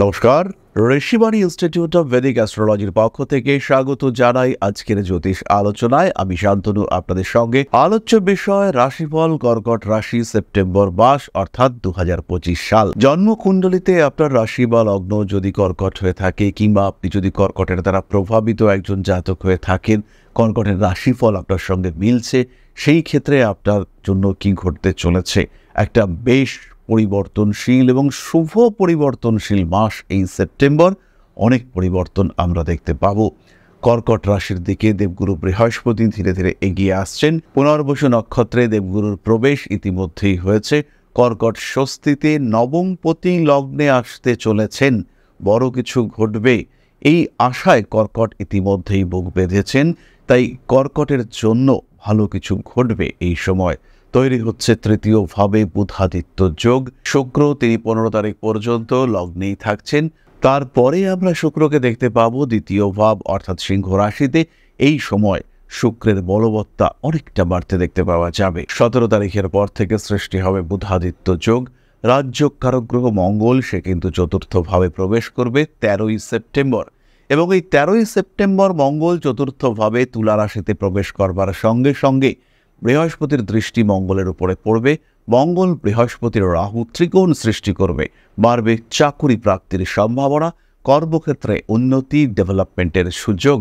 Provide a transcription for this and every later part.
নমস্কার, Rishibani institute of Vedic অ্যাস্ট্রোলজির পক্ষ থেকে স্বাগত জানাই আজকের জ্যোতিষ আলোচনায়। আমি শান্তনু আপনাদের সঙ্গে। আলোচ্য বিষয় রাশিফল কর্কট রাশি সেপ্টেম্বর মাস অর্থাৎ 2025 সাল। জন্মকুণ্ডলিতে আপনার রাশি বা লগ্ন যদি কর্কট হয়ে থাকে কিংবা আপনি যদি কর্কটের দ্বারা প্রভাবিত একজন জাতক হয়ে থাকেন, কর্কটের রাশিফল আপনার সঙ্গে মিলছে, সেই ক্ষেত্রে আপনার জন্য কি ঘটতে চলেছে? একটা বেশ পরিবর্তনশীল এবং শুভ পরিবর্তনশীল মাস এই সেপ্টেম্বর। অনেক পরিবর্তন আমরা দেখতে পাব। কর্কট রাশির দিকে দেবগুরু বৃহস্পতি ধীরে ধীরে এগিয়ে আসছেন। পুনর্বসু নক্ষত্রে দেবগুরুর প্রবেশ ইতিমধ্যেই হয়েছে। কর্কট স্বস্তিতে নবমপতি লগ্নে আসতে চলেছেন। বড় কিছু ঘটবে এই আশায় কর্কট ইতিমধ্যেই বুক বেঁধেছেন। তাই কর্কটের জন্য ভালো কিছু ঘটবে এই সময়। তৈরি হচ্ছে তৃতীয় ভাবে বুধাদিত্য যোগ। শুক্র তিনি 15 তারিখ পর্যন্ত লগ্নেই থাকছেন। তারপরে আমরা শুক্রকে দেখতে পাবো দ্বিতীয় ভাব অর্থাৎ সিংহ রাশিতে। এই সময় শুক্রের বলবত্তা অনেকটা বাড়তে দেখতে পাওয়া যাবে। 17 তারিখের পর থেকে সৃষ্টি হবে বুধাদিত্য যোগ। রাজ্য কারক গ্রহ মঙ্গল সে কিন্তু চতুর্থ ভাবে প্রবেশ করবে 13ই সেপ্টেম্বর, এবং এই 13ই সেপ্টেম্বর মঙ্গল চতুর্থ ভাবে তুলা রাশিতে প্রবেশ করবার সঙ্গে সঙ্গে বৃহস্পতির দৃষ্টি মঙ্গলের উপরে পড়বে। মঙ্গল বৃহস্পতির রাহু ত্রিকোণ সৃষ্টি করবে। বাড়বে চাকুরি প্রাপ্তির সম্ভাবনা, কর্মক্ষেত্রে উন্নতি, ডেভেলপমেন্টের সুযোগ।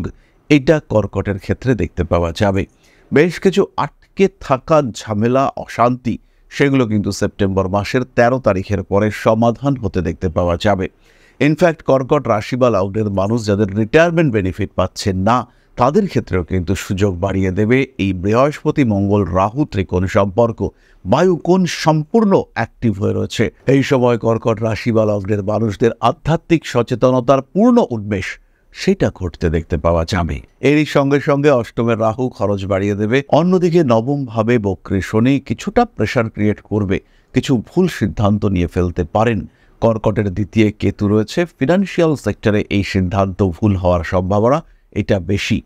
এটা কর্কটের ক্ষেত্রে দেখতে পাওয়া যাবে। বেশ কিছু আটকে থাকা ঝামেলা, অশান্তি, সেগুলো কিন্তু সেপ্টেম্বর মাসের 13 তারিখের পরে সমাধান হতে দেখতে পাওয়া যাবে। ইনফ্যাক্ট কর্কট রাশি বা লগ্নের মানুষ যাদের রিটায়ারমেন্ট বেনিফিট পাচ্ছেন না, তাদের ক্ষেত্রেও কিন্তু সুযোগ বাড়িয়ে দেবে এই বৃহস্পতি মঙ্গল রাহু ত্রিকোণ সম্পর্ক। বায়ুকোণ সম্পূর্ণ অ্যাক্টিভ হয়ে রয়েছে। এই সময় কর্কট রাশি বা লগ্নের মানুষদের আধ্যাত্মিক সচেতনতার পূর্ণ উন্মেষ সেটা ঘটতে দেখতে পাওয়া যাবে। এরই সঙ্গে সঙ্গে অষ্টমের রাহু খরচ বাড়িয়ে দেবে। অন্যদিকে নবম ভাবে বক্রী শনি কিছুটা প্রেশার ক্রিয়েট করবে। কিছু ভুল সিদ্ধান্ত নিয়ে ফেলতে পারেন। কর্কটের দ্বিতীয় কেতু রয়েছে। ফিনান্সিয়াল সেক্টরে এই সিদ্ধান্ত ভুল হওয়ার সম্ভাবনা এটা বেশি।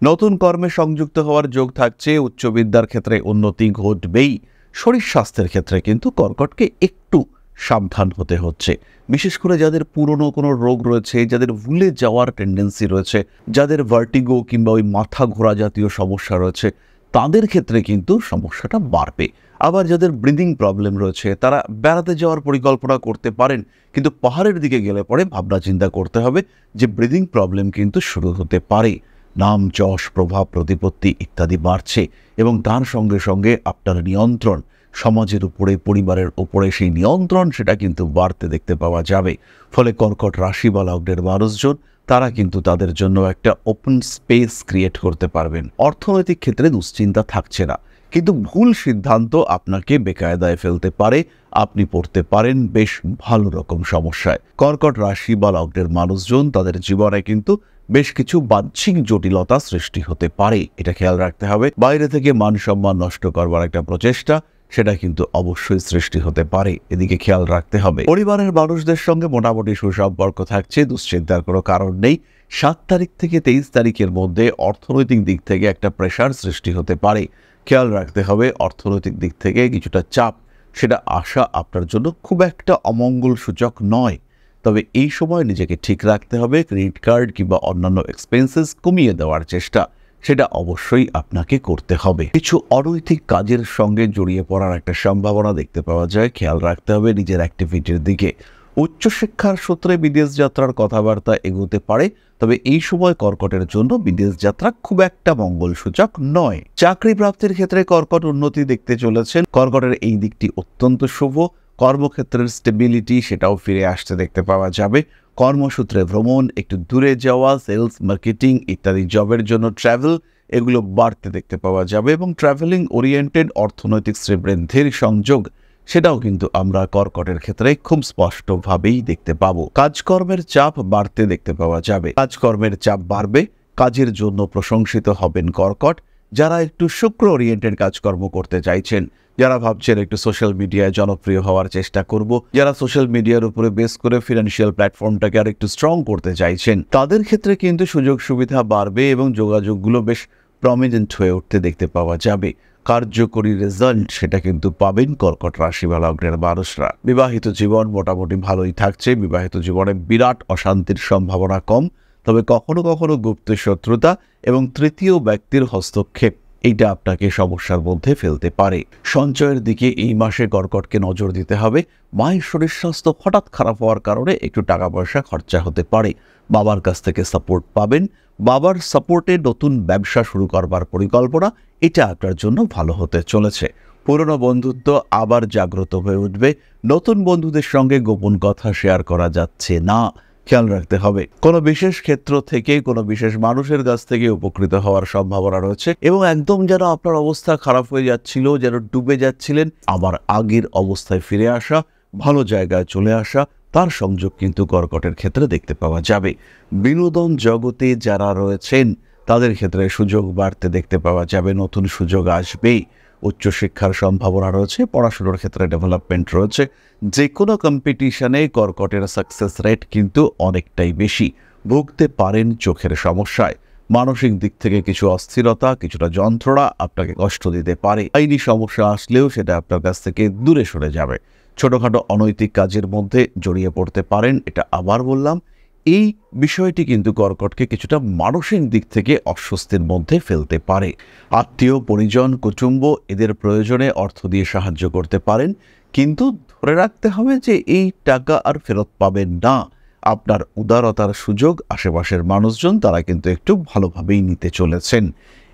নতুন কর্মে সংযুক্ত হওয়ার যোগ থাকছে। উচ্চ বিদ্যার ক্ষেত্রে উন্নতি ঘটবেই। শরীর স্বাস্থ্যের ক্ষেত্রে কিন্তু কর্কটকে একটু সাবধান হতে হচ্ছে। বিশেষ করে যাদের পুরনো কোনো রোগ রয়েছে, যাদের ভুলে যাওয়ার টেন্ডেন্সি রয়েছে, যাদের ভার্টিগো কিংবা ওই মাথা ঘোরা জাতীয় সমস্যা রয়েছে, তাদের ক্ষেত্রে কিন্তু সমস্যাটা বাড়বে। আবার যাদের ব্রিদিং প্রবলেম রয়েছে তারা বেড়াতে যাওয়ার পরিকল্পনা করতে পারেন, কিন্তু পাহাড়ের দিকে গেলে পরে ভাবনা চিন্তা করতে হবে যে ব্রিদিং প্রবলেম কিন্তু শুরু হতে পারে। নাম, যশ, প্রভাব, প্রতিপত্তি ইত্যাদি বাড়ছে, এবং তার সঙ্গে সঙ্গে আপনার নিয়ন্ত্রণ, সমাজের উপরে, পরিবারের উপরে সেই নিয়ন্ত্রণ সেটা কিন্তু বাড়তে দেখতে পাওয়া যাবে। ফলে কর্কট রাশি বা লগ্নের মানুষজন তারা কিন্তু তাদের জন্য একটা ওপেন স্পেস ক্রিয়েট করতে পারবেন। অর্থনৈতিক ক্ষেত্রে দুশ্চিন্তা থাকছে না, কিন্তু ভুল সিদ্ধান্ত আপনাকে বেকায়দায় ফেলতে পারে। আপনি পড়তে পারেন বেশ ভালো রকম সমস্যায়। কর্কট রাশি বা লগ্নের মানুষজন তাদের জীবনে কিন্তু বেশ কিছু বাহ্যিক জটিলতা সৃষ্টি হতে পারে, এটা খেয়াল রাখতে হবে। বাইরে থেকে মান সম্মান নষ্ট করবার একটা প্রচেষ্টা সেটা কিন্তু অবশ্যই সৃষ্টি হতে পারে, এদিকে খেয়াল রাখতে হবে। পরিবারের মানুষদের সঙ্গে মোটামুটি সুসম্পর্ক থাকছে, দুশ্চিন্তার কোনো কারণ নেই। 7 তারিখ থেকে 23 তারিখের মধ্যে অর্থনৈতিক দিক থেকে একটা প্রেশার সৃষ্টি হতে পারে। খেয়াল রাখতে হবে অর্থনৈতিক দিক থেকে কিছুটা চাপ সেটা আসা আপনার জন্য খুব একটা অমঙ্গল সূচক নয়। তবে এই সময় নিজেকে ঠিক রাখতে হবে। ক্রেডিট কার্ড কিংবা অন্যান্য এক্সপেন্সেস কমিয়ে দেওয়ার চেষ্টা সেটা অবশ্যই আপনাকে করতে হবে। কিছু অনৈতিক কাজের সঙ্গে জড়িয়ে পড়ার একটা সম্ভাবনা দেখতে পাওয়া যায়। খেয়াল রাখতে হবে নিজের অ্যাক্টিভিটির দিকে। উচ্চশিক্ষার সূত্রে বিদেশ যাত্রার কথাবার্তা এগোতে পারে, তবে এই সময় কর্কটের জন্য বিদেশ যাত্রা খুব একটা মঙ্গল সূচক নয়। চাকরি প্রাপ্তির ক্ষেত্রে কর্কট উন্নতি দেখতে চলেছেন। কর্কটের এই দিকটি অত্যন্ত শুভ। কর্মক্ষেত্রের স্টেবিলিটি সেটাও ফিরে আসতে দেখতে পাওয়া যাবে। কর্মসূত্রে ভ্রমণ, একটু দূরে যাওয়া, সেলস, মার্কেটিং ইত্যাদি জবের জন্য ট্রাভেল, এগুলো বাড়তে দেখতে পাওয়া যাবে, এবং ট্রাভেলিং ওরিয়েন্টেড অর্থনৈতিক শ্রীবৃদ্ধির সংযোগ সেটাও কিন্তু আমরা কর্কটের ক্ষেত্রে খুব স্পষ্টভাবেই দেখতে পাবো। কাজকর্মের চাপ বাড়তে দেখতে পাওয়া যাবে। কাজকর্মের চাপ বাড়বে, কাজের জন্য প্রশংসিত হবেন কর্কট। যারা একটু শুক্র ওরিয়েন্টেড কাজকর্ম করতে চাইছেন, যারা ভাবছেন একটু সোশ্যাল মিডিয়ায় জনপ্রিয় হওয়ার চেষ্টা করব, যারা সোশ্যাল মিডিয়ার উপরে বেস করে ফিনান্সিয়াল প্ল্যাটফর্মটাকে আর একটু স্ট্রং করতে চাইছেন, তাদের ক্ষেত্রে কিন্তু সুযোগ সুবিধা বাড়বে এবং যোগাযোগগুলো বেশ প্রমিনেন্ট হয়ে উঠতে দেখতে পাওয়া যাবে। কার্যকরী রেজাল্ট সেটা কিন্তু পাবেন কর্কট রাশি বা লগ্নের মানুষরা। বিবাহিত জীবন মোটামুটি ভালোই থাকছে। বিবাহিত জীবনে বিরাট অশান্তির সম্ভাবনা কম, তবে কখনো কখনো গুপ্ত শত্রুতা এবং তৃতীয় ব্যক্তির হস্তক্ষেপ এইটা আপনাকে সমস্যার মধ্যে ফেলতে পারে। সঞ্চয়ের দিকে এই মাসে কর্কটকে নজর দিতে হবে। মায়ের শরীর স্বাস্থ্য হঠাৎ খারাপ হওয়ার কারণে একটু টাকা পয়সা খরচা হতে পারে। বাবার কাছ থেকে সাপোর্ট পাবেন। বাবার সাপোর্টে নতুন ব্যবসা শুরু করবার পরিকল্পনা, এটা আপনার জন্য ভালো হতে চলেছে। পুরনো বন্ধুত্ব আবার জাগ্রত হয়ে উঠবে। নতুন বন্ধুদের সঙ্গে গোপন কথা শেয়ার করা যাচ্ছে না, খেয়াল রাখতে হবে। কোনো বিশেষ ক্ষেত্র থেকে কোনো বিশেষ মানুষের কাছ থেকে উপকৃত হওয়ার সম্ভাবনা রয়েছে এবং একদম যেন আপনার অবস্থা খারাপ হয়ে যাচ্ছিল, যেন ডুবে যাচ্ছিলেন, আবার আগের অবস্থায় ফিরে আসা, ভালো জায়গায় চলে আসা, তার সংযোগ কিন্তু কর্কটের ক্ষেত্রে দেখতে পাওয়া যাবে। বিনোদন জগতে যারা রয়েছেন তাদের ক্ষেত্রে সুযোগ বাড়তে দেখতে পাওয়া যাবে। নতুন সুযোগ আসবে। উচ্চশিক্ষার সম্ভাবনা রয়েছে। পড়াশোনার ক্ষেত্রে ডেভেলপমেন্ট রয়েছে। যে কোনো কম্পিটিশনে কর্কটের সাকসেস রেট কিন্তু অনেকটাই বেশি। ভুগতে পারেন চোখের সমস্যায়। মানসিক দিক থেকে কিছু অস্থিরতা, কিছুটা যন্ত্রণা আপনাকে কষ্ট দিতে পারে। আইনি সমস্যা আসলেও সেটা আপনার কাছ থেকে দূরে সরে যাবে। ছোটখাটো অনৈতিক কাজের মধ্যে জড়িয়ে পড়তে পারেন, এটা আবার বললাম। এই বিষয়টি কিন্তু কর্কটকে কিছুটা মানসিক দিক থেকে অস্বস্তির মধ্যে ফেলতে পারে। আত্মীয় পরিজন কুটুম্ব এদের প্রয়োজনে অর্থ দিয়ে সাহায্য করতে পারেন, কিন্তু ধরে রাখতে হবে যে এই টাকা আর ফেরত পাবেন না। আপনার উদারতার সুযোগ আশেপাশের মানুষজন তারা কিন্তু একটু ভালোভাবেই নিতে চলেছেন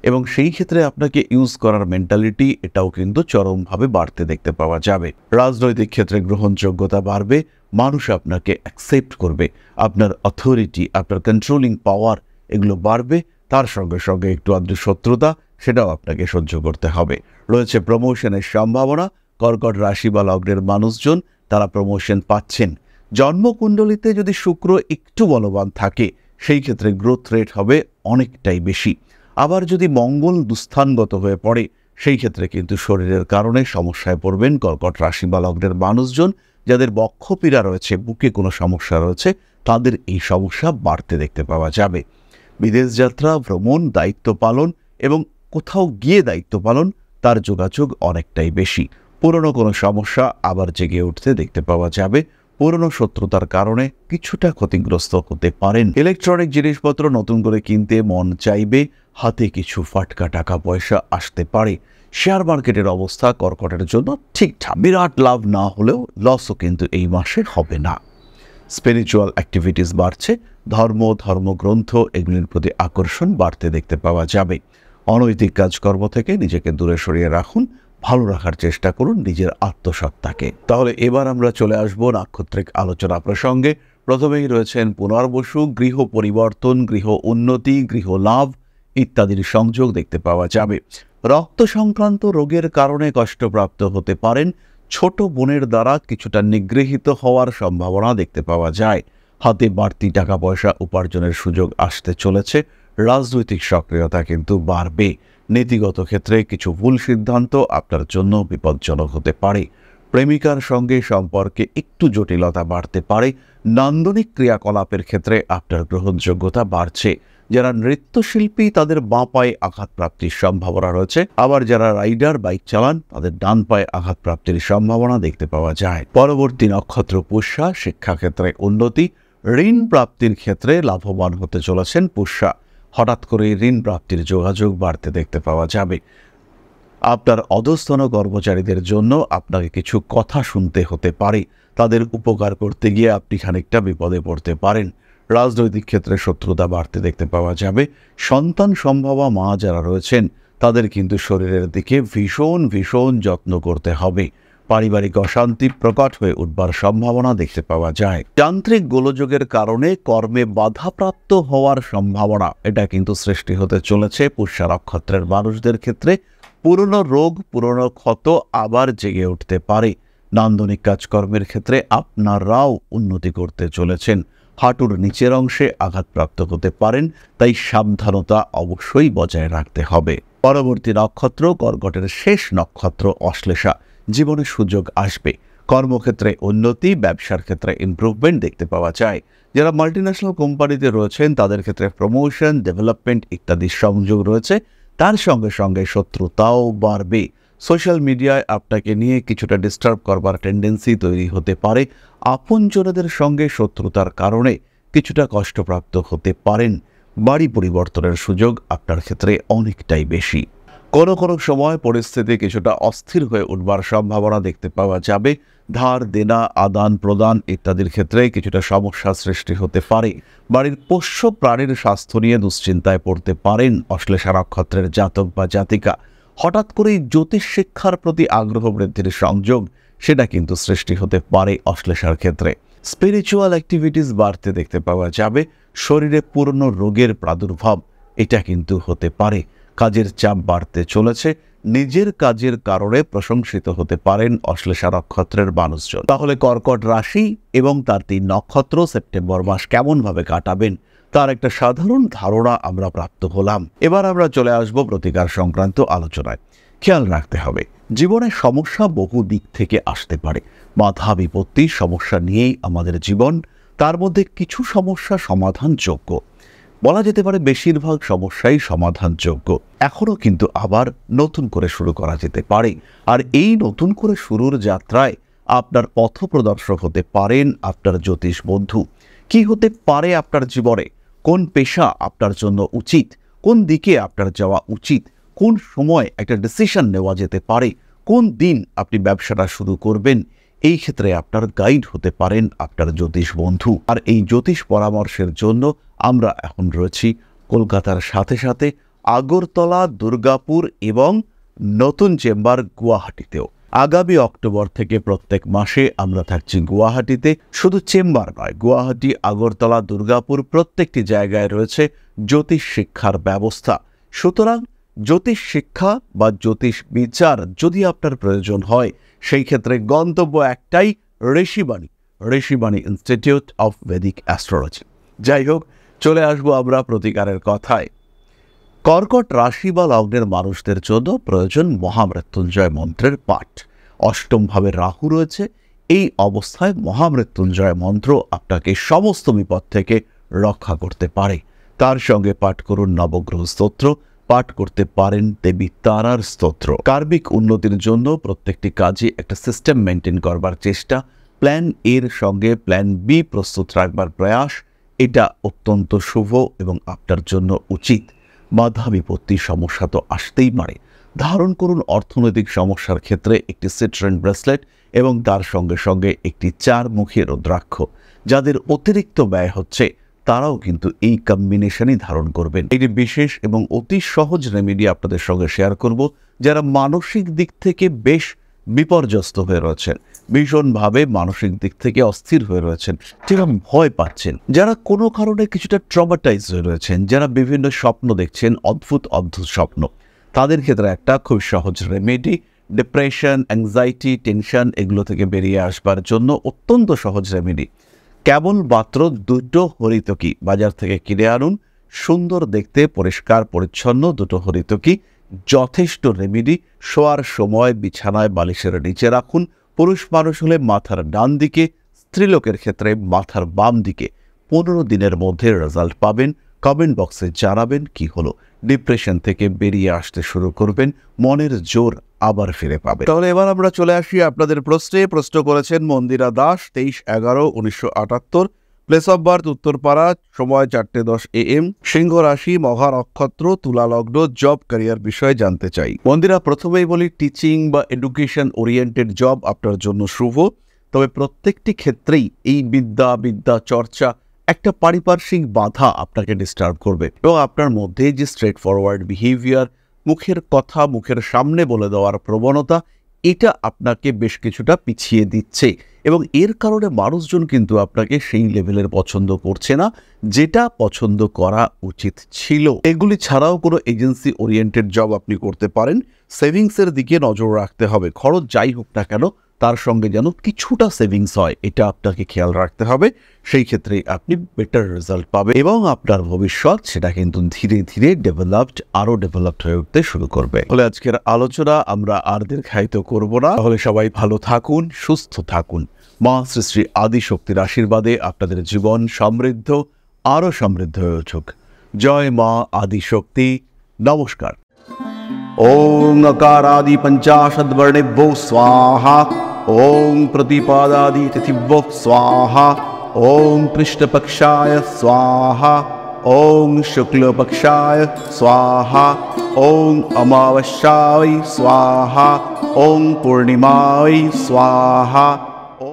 এবং সেই ক্ষেত্রে আপনাকে ইউজ করার মেন্টালিটি এটাও কিন্তু চরমভাবে বাড়তে দেখতে পাওয়া যাবে। রাজনৈতিক ক্ষেত্রে গ্রহণযোগ্যতা বাড়বে। মানুষ আপনাকে অ্যাকসেপ্ট করবে। আপনার অথরিটি, আপনার কন্ট্রোলিং পাওয়ার এগুলো বাড়বে। তার সঙ্গে সঙ্গে একটু আদ্র শত্রুতা সেটাও আপনাকে সহ্য করতে হবে। রয়েছে প্রমোশনের সম্ভাবনা। কর্কট রাশি বা লগ্নের মানুষজন তারা প্রমোশন পাচ্ছেন। জন্মকুণ্ডলিতে যদি শুক্র একটু বলবান থাকে সেই ক্ষেত্রে গ্রোথ রেট হবে অনেকটাই বেশি। আবার যদি মঙ্গল দুস্থানগত হয়ে পড়ে সেই ক্ষেত্রে কিন্তু শরীরের কারণে সমস্যায় পড়বেন কর্কট রাশি বা লগ্নের মানুষজন। যাদের বক্ষপীড়া রয়েছে, বুকে কোনো সমস্যা রয়েছে, তাদের এই সমস্যা বাড়তে দেখতে পাওয়া যাবে। বিদেশ যাত্রা, ভ্রমণ, দায়িত্ব পালন এবং কোথাও গিয়ে দায়িত্ব পালন তার যোগাযোগ অনেকটাই বেশি। পুরনো কোনো সমস্যা আবার জেগে উঠতে দেখতে পাওয়া যাবে। পুরনো শত্রুতার কারণে কিছুটা ক্ষতিগ্রস্ত হতে পারেন। ইলেকট্রনিক জিনিসপত্র নতুন করে কিনতে মন চাইবে। হাতে কিছু ফাটকা টাকা পয়সা আসতে পারে। শেয়ার মার্কেটের অবস্থা কর্কটের জন্য ঠিকঠাক। বিরাট লাভ না হলেও লসও কিন্তু এই মাসে হবে না। স্পিরিচুয়াল অ্যাক্টিভিটিস বাড়ছে। ধর্মগ্রন্থ এগুলির প্রতি আকর্ষণ বাড়তে দেখতে পাওয়া যাবে। অনৈতিক কাজকর্ম থেকে নিজেকে দূরে সরিয়ে রাখুন। ভালো রাখার চেষ্টা করুন নিজের আত্মসত্তাকে। তাহলে এবার আমরা চলে আসব নাক্ষত্রিক আলোচনা প্রসঙ্গে। প্রথমেই রয়েছেন পুনর্বসু। গৃহ পরিবর্তন, গৃহ উন্নতি, গৃহ লাভ ইত্যাদির সংযোগ দেখতে পাওয়া যাবে। রক্ত সংক্রান্ত রোগের কারণে কষ্টপ্রাপ্ত হতে পারেন। ছোট বোনের দ্বারা কিছুটা নিগৃহীত হওয়ার সম্ভাবনা দেখতে পাওয়া যায়। হাতে বাড়তি টাকা পয়সা উপার্জনের সুযোগ আসতে চলেছে। রাজনৈতিক সক্রিয়তা কিন্তু বাড়বে। নীতিগত ক্ষেত্রে কিছু ভুল সিদ্ধান্ত আপনার জন্য বিপজ্জনক হতে পারে। প্রেমিকার সঙ্গে সম্পর্কে একটু জটিলতা বাড়তে পারে। নান্দনিক ক্রিয়াকলাপের ক্ষেত্রে আপনার গ্রহণযোগ্যতা বাড়ছে। যারা নৃত্যশিল্পী তাদের বাঁ পায়ে আঘাতপ্রাপ্তির সম্ভাবনা রয়েছে। আবার যারা রাইডার, বাইক চালান তাদের ডান পায়ে আঘাতপ্রাপ্তির সম্ভাবনা দেখতে পাওয়া যায়। পরবর্তী নক্ষত্র পুষ্যা। শিক্ষাক্ষেত্রে উন্নতি, ঋণ প্রাপ্তির ক্ষেত্রে লাভবান হতে চলেছেন পুষ্যা। হঠাৎ করে ঋণ প্রাপ্তির যোগাযোগ বাড়তে দেখতে পাওয়া যাবে। আপনার অধস্তন কর্মচারীদের জন্য আপনাকে কিছু কথা শুনতে হতে পারে। তাদের উপকার করতে গিয়ে আপনি খানিকটা বিপদে পড়তে পারেন। রাজনৈতিক ক্ষেত্রে শত্রুতা বাড়তে দেখতে পাওয়া যাবে। সন্তান সম্ভবা মা যারা রয়েছেন তাদের কিন্তু শরীরের দিকে ভীষণ যত্ন করতে হবে। পারিবারিক অশান্তি প্রকট হয়ে উঠবার সম্ভাবনা দেখতে পাওয়া যায়। যান্ত্রিক গোলযোগের কারণে কর্মে বাধাপ্রাপ্ত হওয়ার সম্ভাবনা এটা কিন্তু সৃষ্টি হতে চলেছে পুষ্যা নক্ষত্রের মানুষদের ক্ষেত্রে। পুরনো রোগ, পুরনো ক্ষত আবার জেগে উঠতে পারে। নান্দনিক কাজকর্মের ক্ষেত্রে আপনারাও উন্নতি করতে চলেছেন। হাঁটুর নিচের অংশে আঘাতপ্রাপ্ত হতে পারেন, তাই সাবধানতা অবশ্যই বজায় রাখতে হবে। পরবর্তী নক্ষত্র কর্কটের শেষ নক্ষত্র অশ্লেষা। জীবনে সুযোগ আসবে। কর্মক্ষেত্রে উন্নতি, ব্যবসার ক্ষেত্রে ইমপ্রুভমেন্ট দেখতে পাওয়া যায়। যারা মাল্টিন্যাশনাল কোম্পানিতে রয়েছেন তাদের ক্ষেত্রে প্রমোশন, ডেভেলপমেন্ট ইত্যাদি সংযোগ রয়েছে। তার সঙ্গে সঙ্গে শত্রুতাও বাড়বে। সোশ্যাল মিডিয়ায় আপনাকে নিয়ে কিছুটা ডিস্টার্ব করবার টেন্ডেন্সি তৈরি হতে পারে। আপনজনদের সঙ্গে শত্রুতার কারণে কিছুটা কষ্টপ্রাপ্ত হতে পারেন। বাড়ি পরিবর্তনের সুযোগ আপনার ক্ষেত্রে অনেকটাই বেশি। কোনো কোনো সময় পরিস্থিতি কিছুটা অস্থির হয়ে উঠবার সম্ভাবনা দেখতে পাওয়া যাবে। ধার দেনা, আদান প্রদান ইত্যাদির ক্ষেত্রে কিছুটা সমস্যা সৃষ্টি হতে পারে। বাড়ির পোষ্য প্রাণীর স্বাস্থ্য নিয়ে দুশ্চিন্তায় পড়তে পারেন অশ্লেষা নক্ষত্রের জাতক বা জাতিকা। হঠাৎ করেই জ্যোতিষ শিক্ষার প্রতি আগ্রহ বৃদ্ধির সংযোগ সেটা কিন্তু সৃষ্টি হতে পারে অশ্লেষার ক্ষেত্রে। স্পিরিচুয়াল অ্যাক্টিভিটিস বাড়তে দেখতে পাওয়া যাবে। শরীরে পুরনো রোগের প্রাদুর্ভাব এটা কিন্তু হতে পারে। কাজের চাপ বাড়তে চলেছে। নিজের কাজের কারণে প্রশংসিত হতে পারেন অশ্লেষা নক্ষত্রের মানুষজন। তাহলে কর্কট রাশি এবং তার 3 নক্ষত্র সেপ্টেম্বর মাস কেমনভাবে কাটাবেন তার একটা সাধারণ ধারণা আমরা প্রাপ্ত হলাম। এবার আমরা চলে আসব প্রতিকার সংক্রান্ত আলোচনায়। খেয়াল রাখতে হবে, জীবনের সমস্যা বহু দিক থেকে আসতে পারে। বাধা বিপত্তি সমস্যা নিয়েই আমাদের জীবন। তার মধ্যে কিছু সমস্যা সমাধানযোগ্য, বলা যেতে পারে বেশিরভাগ সমস্যাই সমাধানযোগ্য। এখনও কিন্তু আবার নতুন করে শুরু করা যেতে পারে। আর এই নতুন করে শুরুর যাত্রায় আপনার পথপ্রদর্শক হতে পারেন আপনার জ্যোতিষ বন্ধু। কি হতে পারে আপনার জীবনে, কোন পেশা আপনার জন্য উচিত, কোন দিকে আপনার যাওয়া উচিত, কোন সময় একটা ডিসিশন নেওয়া যেতে পারে, কোন দিন আপনি ব্যবসাটা শুরু করবেন, এই ক্ষেত্রে আপনার গাইড হতে পারেন আপনার জ্যোতিষ বন্ধু। আর এই জ্যোতিষ পরামর্শের জন্য আমরা এখন রয়েছি কলকাতার সাথে সাথে আগরতলা, দুর্গাপুর এবং নতুন চেম্বার গুয়াহাটিতেও। আগামী অক্টোবর থেকে প্রত্যেক মাসে আমরা থাকছি গুয়াহাটিতে। শুধু চেম্বার নয়, গুয়াহাটি, আগরতলা, দুর্গাপুর প্রত্যেকটি জায়গায় রয়েছে জ্যোতিষ শিক্ষার ব্যবস্থা। সুতরাং জ্যোতিষ শিক্ষা বা জ্যোতিষ বিচার যদি আপনার প্রয়োজন হয়, সেই ক্ষেত্রে গন্তব্য একটাই, Rishibani institute of Vedic astrology. যাই হোক, চলে আসবো আমরা প্রতিকারের কথায়। কর্কট রাশি বা লগ্নের মানুষদের জন্য প্রয়োজন মহামৃত্যুঞ্জয় মন্ত্রের পাঠ। অষ্টমভাবে রাহু রয়েছে। এই অবস্থায় মহামৃত্যুঞ্জয় মন্ত্র আপনাকে সমস্ত বিপদ থেকে রক্ষা করতে পারে। তার সঙ্গে পাঠ করুন নবগ্রহ স্তোত্র, পাঠ করতে পারেন দেবী তারার স্তোত্র। কার্মিক উন্নতির জন্য প্রত্যেকটি কাজে একটা সিস্টেম মেনটেন করবার চেষ্টা, প্ল্যান এর সঙ্গে প্ল্যান বি প্রস্তুত রাখবার প্রয়াস, এটা অত্যন্ত শুভ এবং আপনার জন্য উচিত। বাধা বিপত্তি সমস্যা তো আসতেই পারে। ধারণ করুন অর্থনৈতিক সমস্যার ক্ষেত্রে একটি সিট্রেন ব্রেসলেট এবং তার সঙ্গে সঙ্গে একটি 4-মুখী রুদ্রাক্ষ। যাদের অতিরিক্ত ব্যয় হচ্ছে তারাও কিন্তু এই কম্বিনেশনই ধারণ করবেন। এটি বিশেষ এবং অতি সহজ রেমেডি আপনাদের সঙ্গে শেয়ার করব। যারা মানসিক দিক থেকে বেশ বিপর্যস্ত হয়ে রয়েছেন, ভীষণভাবে মানসিক দিক থেকে অস্থির হয়ে রয়েছেন, যারা ভয় পাচ্ছেন, যারা কোনো কারণে কিছুটা ট্রমাটাইজ হয়ে রয়েছেন, যারা বিভিন্ন স্বপ্ন দেখছেন, অদ্ভুত স্বপ্ন, তাদের ক্ষেত্রে একটা খুব সহজ রেমেডি। ডিপ্রেশন, অ্যাংজাইটি, টেনশন এগুলো থেকে বেরিয়ে আসবার জন্য অত্যন্ত সহজ রেমেডি। কেবলমাত্র 2টো হরিতকি বাজার থেকে কিনে আনুন। সুন্দর দেখতে, পরিষ্কার পরিচ্ছন্ন 2টো হরিতকি যথেষ্ট রেমেডি। শোয়ার সময় বিছানায় বালিশের নিচে রাখুন। পুরুষ মানুষ হলে মাথার ডান দিকে, স্ত্রীলোকের ক্ষেত্রে মাথার বাম দিকে। 15 দিনের মধ্যে রেজাল্ট পাবেন। কমেন্ট বক্সে জানাবেন কি হলো। ডিপ্রেশন থেকে বেরিয়ে আসতে শুরু করবেন, মনের জোর আবার ফিরে পাবেন। তাহলে এবার আমরা চলে আসি আপনাদের প্রশ্নে। প্রশ্ন করেছেন Mandira Das, 23/11/1978, place of birth Uttarpara, সময় 4:10 AM, সিংহ রাশি, মঘা নক্ষত্র, তুলা লগ্ন, জব ক্যারিয়ার বিষয়ে জানতে চাই। মন্দিরা, প্রথমেই বলি, টিচিং বা এডুকেশন ওরিয়েন্টেড জব আপনার জন্য শুভ। তবে প্রত্যেকটি ক্ষেত্রেই এই বিদ্যা চর্চা একটা পারিপার্শ্বিক বাধা আপনাকে ডিস্টার্ব করবে এবং আপনার মধ্যে যে স্ট্রেট ফরওয়ার্ড বিহেভিয়ার, মুখের কথা মুখের সামনে বলে দেওয়ার প্রবণতা, এটা আপনাকে বেশ কিছুটা পিছিয়ে দিচ্ছে এবং এর কারণে মানুষজন কিন্তু আপনাকে সেই লেভেলের পছন্দ করছে না যেটা পছন্দ করা উচিত ছিল। এগুলি ছাড়াও কোনো এজেন্সি ওরিয়েন্টেড জব আপনি করতে পারেন। সেভিংসের দিকে নজর রাখতে হবে। খরচ যাই হোক না কেন তার সঙ্গে যেন কিছুটা সেভিংস হয়, এটা আপনাকে খেয়াল রাখতে হবে। সেই ক্ষেত্রে আপনি বেটার রেজাল্ট পাবেন এবং আপনার ভবিষ্যৎ সেটা কিন্তু ধীরে ধীরে আরো ডেভেলপড হয়ে উঠতে শুরু করবে। তাহলে আজকের আলোচনা আমরা আর দীর্ঘায়িত করব না। তাহলে সবাই ভালো থাকুন, সুস্থ থাকুন। মা শ্রী শ্রী আদিশক্তির আশীর্বাদে আপনাদের জীবন আরো সমৃদ্ধ হয়ে উঠুক। জয় মা আদিশক্তি। নমস্কার। ओम अकारादि पंचाशद्वर्णेभ्यो स्वाहा। ओम प्रतिपादादि तिथिभ्यो स्वाहा। ओम कृष्णपक्षाय स्वाहा। ओम शुक्लपक्षाय स्वाहा। ओम अमावस्याय स्वाहा। ओम पूर्णिमाय स्वाहा।